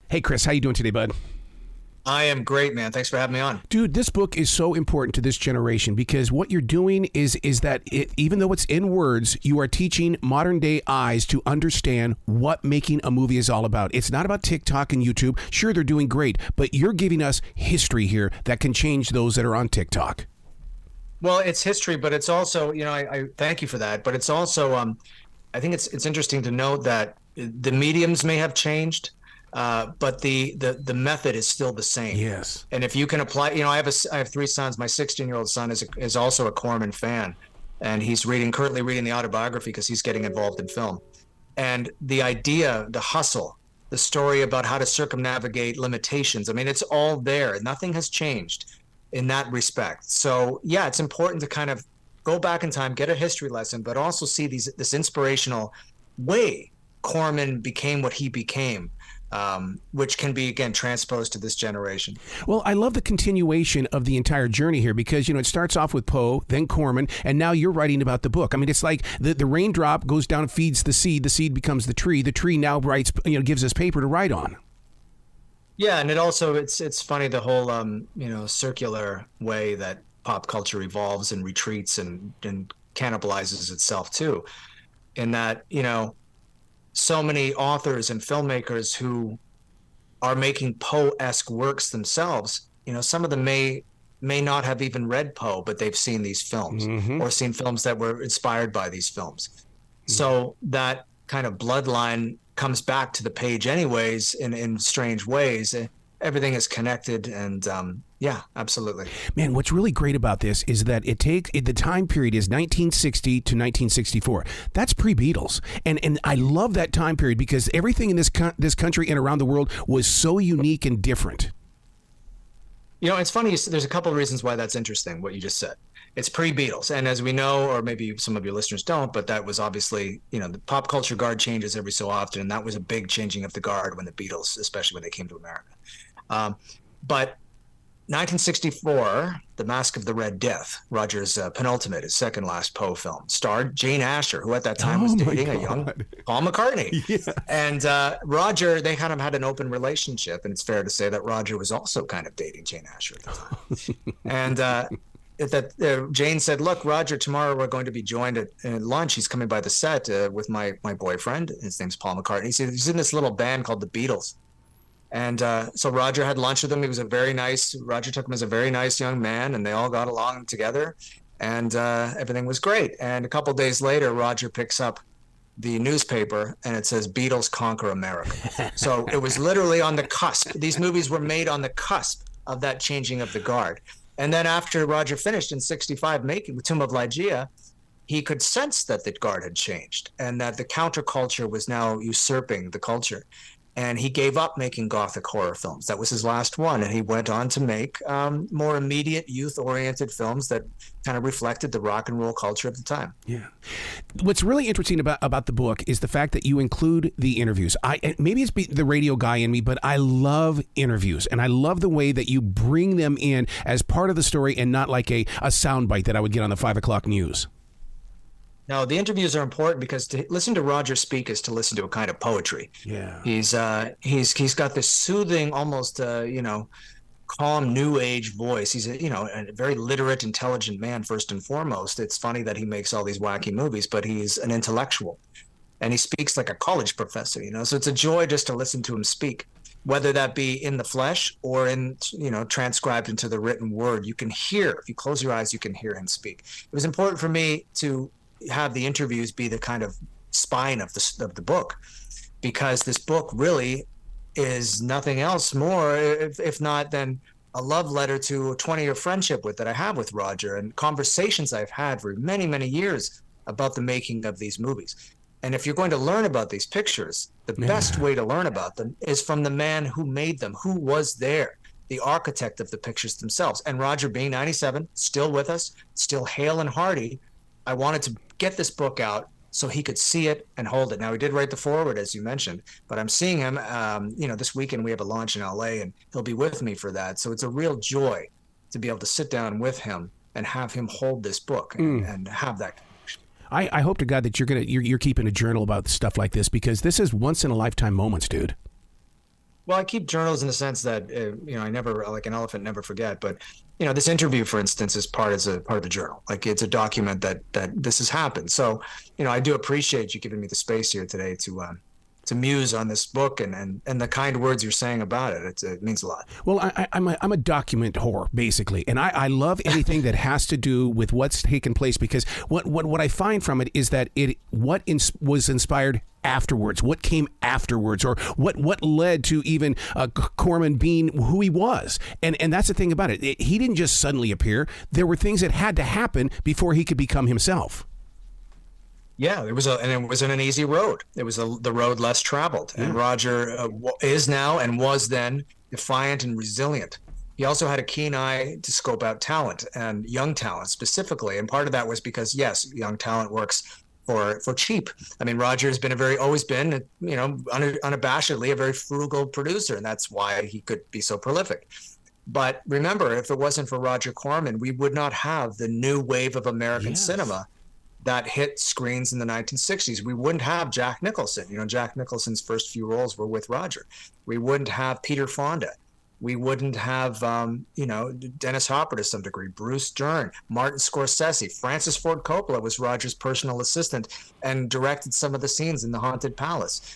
Hey, Chris, how you doing today, bud? I am great, man. Thanks for having me on. Dude, this book is so important to this generation because what you're doing is that even though it's in words, you are teaching modern day eyes to understand what making a movie is all about. It's not about TikTok and YouTube. Sure, they're doing great, but you're giving us history here that can change those that are on TikTok. Well, it's history, but it's also, I thank you for that. But it's also, I think it's interesting to note that the mediums may have changed, but the method is still the same. Yes. And if you can apply, I have three sons. My 16-year-old son is also a Corman fan, and he's currently reading the autobiography because he's getting involved in film. And the idea, the hustle, the story about how to circumnavigate limitations. I mean, it's all there. Nothing has changed in that respect. So yeah, it's important to kind of go back in time, get a history lesson, but also see this inspirational way Corman became what he became, which can be, again, transposed to this generation. Well, I love the continuation of the entire journey here because, it starts off with Poe, then Corman, and now you're writing about the book. I mean, it's like the raindrop goes down and feeds the seed becomes the tree now writes, gives us paper to write on. Yeah, and it's funny, the whole circular way that pop culture evolves and retreats and cannibalizes itself too, in that so many authors and filmmakers who are making Poe-esque works themselves, some of them may not have even read Poe, but they've seen these films or seen films that were inspired by these films. So that kind of bloodline comes back to the page anyways in strange ways. Everything is connected, and yeah, absolutely. Man, what's really great about this is that the time period is 1960 to 1964. That's pre-Beatles, and I love that time period because everything in this country and around the world was so unique and different. It's funny. There's a couple of reasons why that's interesting, what you just said. It's pre-Beatles. And as we know, or maybe some of your listeners don't, but that was obviously, the pop culture guard changes every so often. And that was a big changing of the guard when the Beatles, especially when they came to America. But 1964, The Masque of the Red Death, Roger's penultimate, his second last Poe film, starred Jane Asher, who at that time was dating a young Paul McCartney. Yes. And Roger, they kind of had an open relationship, and it's fair to say that Roger was also kind of dating Jane Asher at the time. And Jane said, "Look, Roger, tomorrow we're going to be joined at lunch. He's coming by the set with my boyfriend. His name's Paul McCartney. He's in this little band called the Beatles." And so Roger had lunch with him. Roger took him as a very nice young man, and they all got along together, and everything was great. And a couple days later, Roger picks up the newspaper, and it says, "Beatles Conquer America." So it was literally on the cusp. These movies were made on the cusp of that changing of the guard. And then after Roger finished in 65 making Tomb of Ligeia, he could sense that the guard had changed and that the counterculture was now usurping the culture. And he gave up making Gothic horror films. That was his last one. And he went on to make more immediate, youth-oriented films that kind of reflected the rock and roll culture of the time. Yeah. What's really interesting about the book is the fact that you include the interviews. Maybe it's the radio guy in me, but I love interviews. And I love the way that you bring them in as part of the story and not like a soundbite that I would get on the 5 o'clock news. No, the interviews are important because to listen to Roger speak is to listen to a kind of poetry. Yeah. He's got this soothing, almost calm new age voice. He's a very literate, intelligent man first and foremost. It's funny that he makes all these wacky movies, but he's an intellectual, and he speaks like a college professor. So it's a joy just to listen to him speak, whether that be in the flesh or in transcribed into the written word. You can hear, if you close your eyes, you can hear him speak. It was important for me to have the interviews be the kind of spine of the book, because this book really is nothing else more, if not than a love letter to a 20-year friendship that I have with Roger, and conversations I've had for many, many years about the making of these movies. And if you're going to learn about these pictures, the best way to learn about them is from the man who made them, who was there, the architect of the pictures themselves. And Roger, being 97, still with us, still hale and hearty, I wanted to get this book out so he could see it and hold it. Now, he did write the foreword, as you mentioned, but I'm seeing him, this weekend we have a launch in LA, and he'll be with me for that. So it's a real joy to be able to sit down with him and have him hold this book and have that. I hope to God that you're keeping a journal about stuff like this, because this is once in a lifetime moments, dude. Well, I keep journals in the sense that I never, like an elephant, never forget. But this interview, for instance, is part of the journal. Like, it's a document that this has happened. So I do appreciate you giving me the space here today to muse on this book and the kind words you're saying about it. It means a lot. Well, I'm a document whore, basically, and I love anything that has to do with what's taken place, because what I find from it is that was inspired afterwards, what came afterwards, or what led to even Corman being who he was, and that's the thing about it. He didn't just suddenly appear. There were things that had to happen before he could become himself. Yeah, it wasn't an easy road. It was the road less traveled. Yeah. And Roger is now and was then defiant and resilient. He also had a keen eye to scope out talent, and young talent specifically. And part of that was because, yes, young talent works for cheap. I mean, Roger has always been, unabashedly a very frugal producer, and that's why he could be so prolific. But remember, if it wasn't for Roger Corman, we would not have the new wave of American cinema that hit screens in the 1960s. We wouldn't have Jack Nicholson. Jack Nicholson's first few roles were with Roger. We wouldn't have Peter Fonda. We wouldn't have, Dennis Hopper to some degree, Bruce Dern, Martin Scorsese. Francis Ford Coppola was Roger's personal assistant and directed some of the scenes in The Haunted Palace.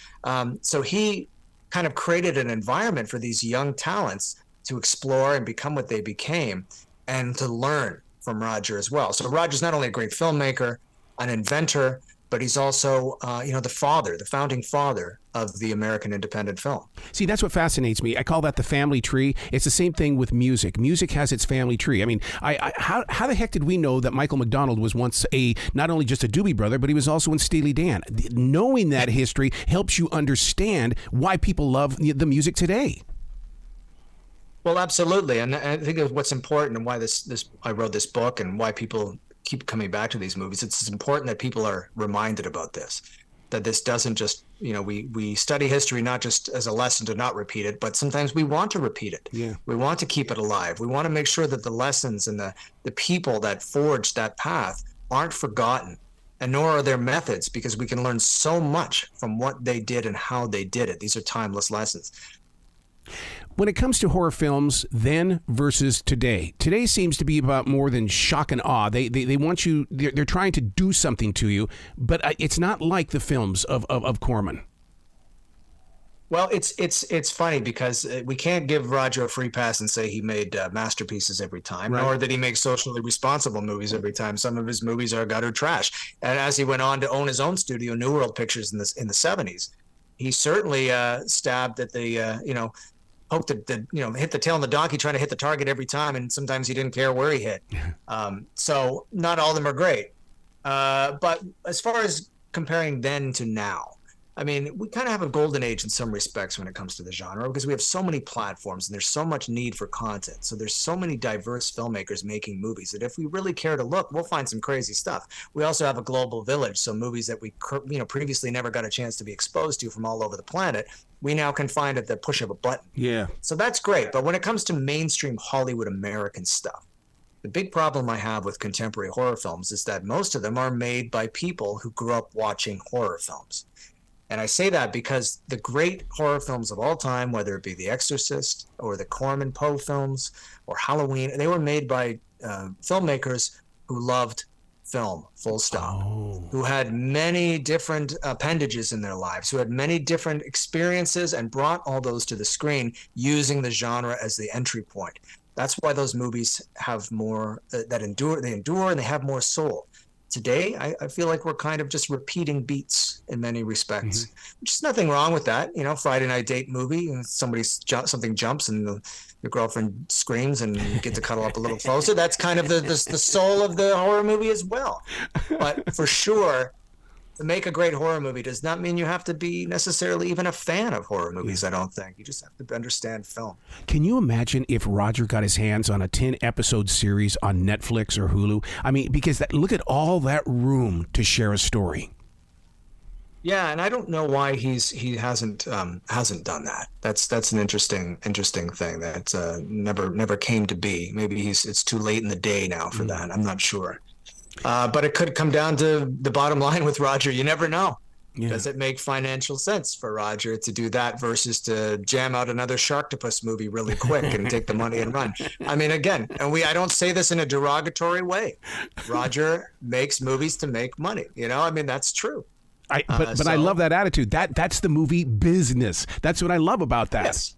So he kind of created an environment for these young talents to explore and become what they became, and to learn from Roger as well. So Roger's not only a great filmmaker, an inventor, but he's also, the founding father of the American independent film. See, that's what fascinates me. I call that the family tree. It's the same thing with music. Music has its family tree. I mean, how the heck did we know that Michael McDonald was once not only just a Doobie Brother, but he was also in Steely Dan? Knowing that history helps you understand why people love the music today. Well, absolutely. And I think what's important, and why I wrote this book, and why people keep coming back to these movies, it's important that people are reminded about this, that this doesn't just, we study history not just as a lesson to not repeat it, but sometimes we want to repeat it. Yeah. We want to keep it alive. We want to make sure that the lessons and the people that forged that path aren't forgotten, and nor are their methods, because we can learn so much from what they did and how they did it. These are timeless lessons. When it comes to horror films, then versus today seems to be about more than shock and awe. They want you. They're trying to do something to you, but it's not like the films of Corman. Well, it's funny because we can't give Roger a free pass and say he made masterpieces every time, right, nor that he makes socially responsible movies every time. Some of his movies are gutter trash. And as he went on to own his own studio, New World Pictures, in the 70s, he certainly stabbed at the hoped that hit the tail on the donkey, trying to hit the target every time, and sometimes he didn't care where he hit. So not all of them are great. But as far as comparing then to now, I mean, we kind of have a golden age in some respects when it comes to the genre, because we have so many platforms and there's so much need for content. So there's so many diverse filmmakers making movies that if we really care to look, we'll find some crazy stuff. We also have a global village, so movies that we previously never got a chance to be exposed to from all over the planet, we now can find at the push of a button. Yeah. So that's great. But when it comes to mainstream Hollywood American stuff, the big problem I have with contemporary horror films is that most of them are made by people who grew up watching horror films. And I say that because the great horror films of all time, whether it be The Exorcist or the Corman Poe films or Halloween, they were made by filmmakers who loved film, full stop, who had many different appendages in their lives, who had many different experiences and brought all those to the screen using the genre as the entry point. That's why those movies have more that endure, and they have more soul. Today, I feel like we're kind of just repeating beats in many respects, which is nothing wrong with that. Friday night date movie, and something jumps and your girlfriend screams and you get to cuddle up a little closer. That's kind of the soul of the horror movie as well. But for sure, to make a great horror movie does not mean you have to be necessarily even a fan of horror movies, I don't think. You just have to understand film. Can you imagine if Roger got his hands on a 10-episode series on Netflix or Hulu? I mean, because look at all that room to share a story. Yeah, and I don't know why he hasn't done that. That's an interesting thing that never came to be. Maybe it's too late in the day now for that. I'm not sure. But it could come down to the bottom line with Roger. You never know. Yeah. Does it make financial sense for Roger to do that versus to jam out another Sharktopus movie really quick and take the money and run? I mean, again, and I don't say this in a derogatory way. Roger makes movies to make money. I mean, that's true. But I love that attitude. That's the movie business. That's what I love about that. Yes.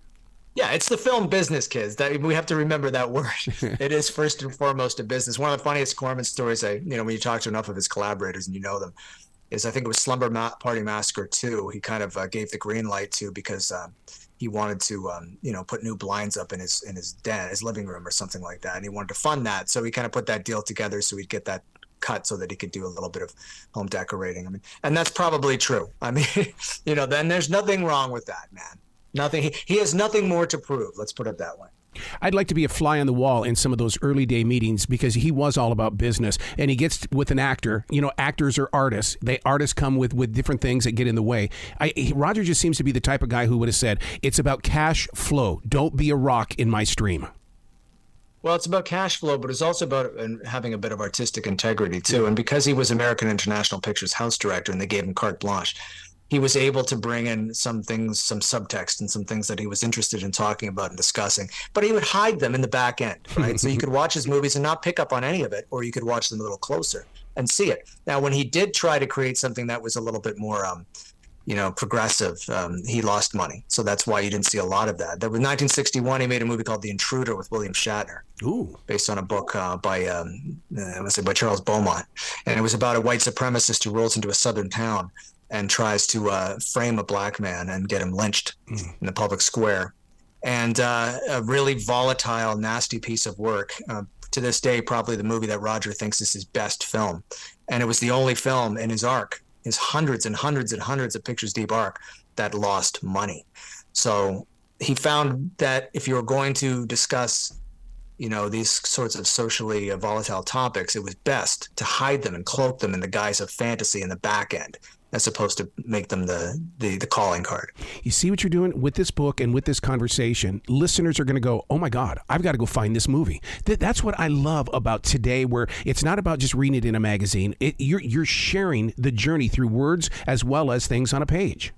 Yeah, it's the film business, kids. That we have to remember that word. It is first and foremost a business. One of the funniest Corman stories, when you talk to enough of his collaborators and you know them, is I think it was Slumber Party Massacre 2. He kind of gave the green light to because he wanted to, put new blinds up in his den, his living room or something like that, and he wanted to fund that. So he kind of put that deal together so he'd get that cut so that he could do a little bit of home decorating. I mean, and that's probably true. I mean, then there's nothing wrong with that, man. Nothing. He has nothing more to prove. Let's put it that way. I'd like to be a fly on the wall in some of those early day meetings because he was all about business, and he gets with an actor. Actors are artists. Artists come with different things that get in the way. Roger just seems to be the type of guy who would have said, it's about cash flow. Don't be a rock in my stream. Well, it's about cash flow, but it's also about having a bit of artistic integrity too. And because he was American International Pictures house director and they gave him carte blanche, he was able to bring in some things, some subtext and some things that he was interested in talking about and discussing, but he would hide them in the back end, right? So you could watch his movies and not pick up on any of it, or you could watch them a little closer and see it. Now, when he did try to create something that was a little bit more, progressive, he lost money. So that's why you didn't see a lot of that. There was 1961, he made a movie called The Intruder with William Shatner. Ooh. Based on a book by Charles Beaumont. And it was about a white supremacist who rolls into a southern town and tries to frame a black man and get him lynched in the public square. And a really volatile, nasty piece of work. To this day, probably the movie that Roger thinks is his best film. And it was the only film in his arc, his hundreds and hundreds and hundreds of pictures deep arc, that lost money. So he found that if you were going to discuss these sorts of socially volatile topics, it was best to hide them and cloak them in the guise of fantasy in the back end, as opposed to make them the calling card. You see what you're doing with this book and with this conversation? Listeners are going to go, oh my God, I've got to go find this movie. That's what I love about today, where it's not about just reading it in a magazine. You're sharing the journey through words as well as things on a page.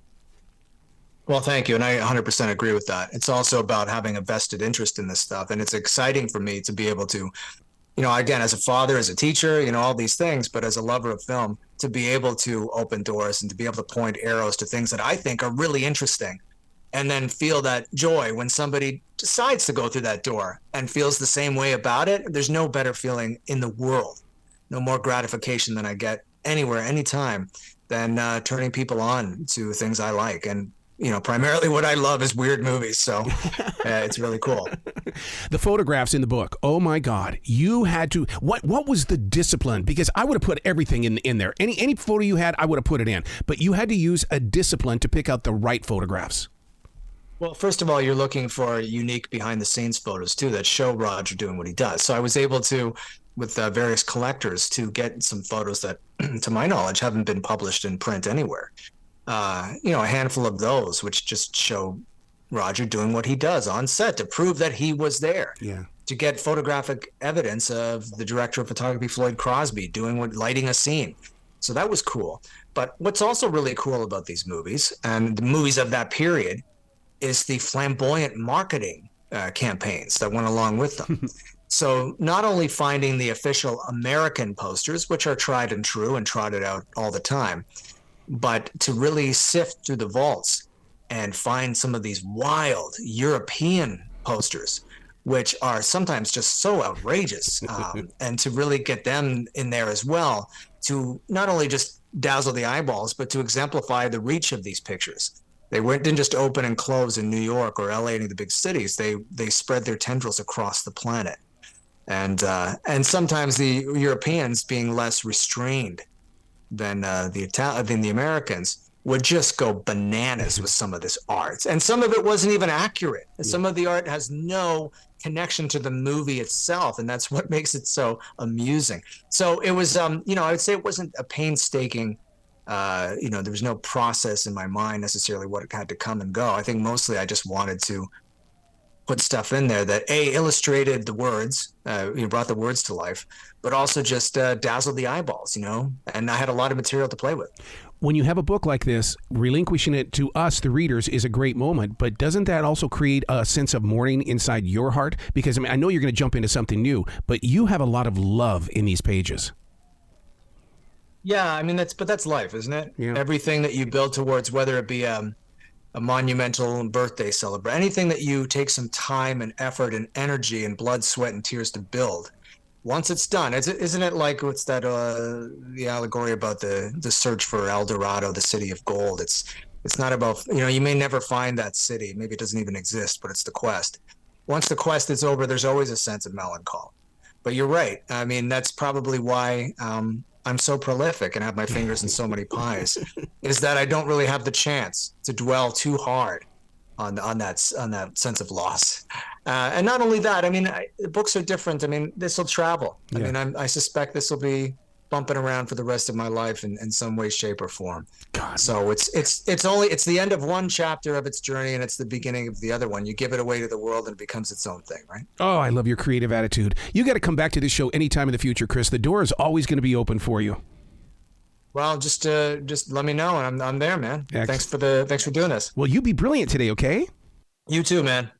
Well, thank you. And I 100% agree with that. It's also about having a vested interest in this stuff. And it's exciting for me to be able to, again, as a father, as a teacher, all these things, but as a lover of film, to be able to open doors and to be able to point arrows to things that I think are really interesting, and then feel that joy when somebody decides to go through that door and feels the same way about it. There's no better feeling in the world, no more gratification than I get anywhere, anytime, than turning people on to things I like. And primarily what I love is weird movies. So it's really cool. The photographs in the book. Oh my God. You had to, what was the discipline? Because I would have put everything in there. Any photo you had, I would have put it in, but you had to use a discipline to pick out the right photographs. Well, first of all, you're looking for unique behind the scenes photos too, that show Roger doing what he does. So I was able to, with various collectors, to get some photos that, to my knowledge, haven't been published in print anywhere. A handful of those, which just show Roger doing what he does on set to prove that he was there. Yeah. To get photographic evidence of the director of photography, Floyd Crosby, lighting a scene. So that was cool. But what's also really cool about these movies, and the movies of that period, is the flamboyant marketing campaigns that went along with them. So not only finding the official American posters, which are tried and true and trotted out all the time, but to really sift through the vaults and find some of these wild European posters, which are sometimes just so outrageous, and to really get them in there as well, to not only just dazzle the eyeballs, but to exemplify the reach of these pictures. They didn't just open and close in New York or LA, any of the big cities. They spread their tendrils across the planet. And sometimes the Europeans, being less restrained than the Americans, would just go bananas with some of this art. And some of it wasn't even accurate. Some of the art has no connection to the movie itself, and that's what makes it so amusing. So it was, I would say it wasn't a painstaking, there was no process in my mind necessarily what had to come and go. I think mostly I just wanted to put stuff in there that illustrated the words, brought the words to life, but also just dazzled the eyeballs, and I had a lot of material to play with. when you have a book like this, relinquishing it to us, the readers, is a great moment. But doesn't that also create a sense of mourning inside your heart? Because I mean, I know you're going to jump into something new, but you have a lot of love in these pages. Yeah, I mean, that's life, isn't it? Yeah. Everything that you build towards, whether it be a monumental birthday celebration, anything that you take some time and effort and energy and blood, sweat, and tears to build. Once it's done, isn't it like what's that the allegory about the search for El Dorado, the city of gold? It's not about, you may never find that city, maybe it doesn't even exist, but it's the quest. Once the quest is over, there's always a sense of melancholy. But you're right. I mean, that's probably why I'm so prolific and have my fingers in so many pies, is that I don't really have the chance to dwell too hard on that sense of loss. And not only that, I mean, the books are different. I mean, this will travel. Yeah. I mean, I suspect this will be bumping around for the rest of my life in some way, shape, or form. God. So it's the end of one chapter of its journey, and it's the beginning of the other one. You give it away to the world, and it becomes its own thing, right? Oh, I love your creative attitude. You got to come back to this show anytime in the future, Chris. The door is always going to be open for you. Well, just let me know, and I'm there, man. Excellent. Thanks for doing this. Well, you be brilliant today, okay? You too, man.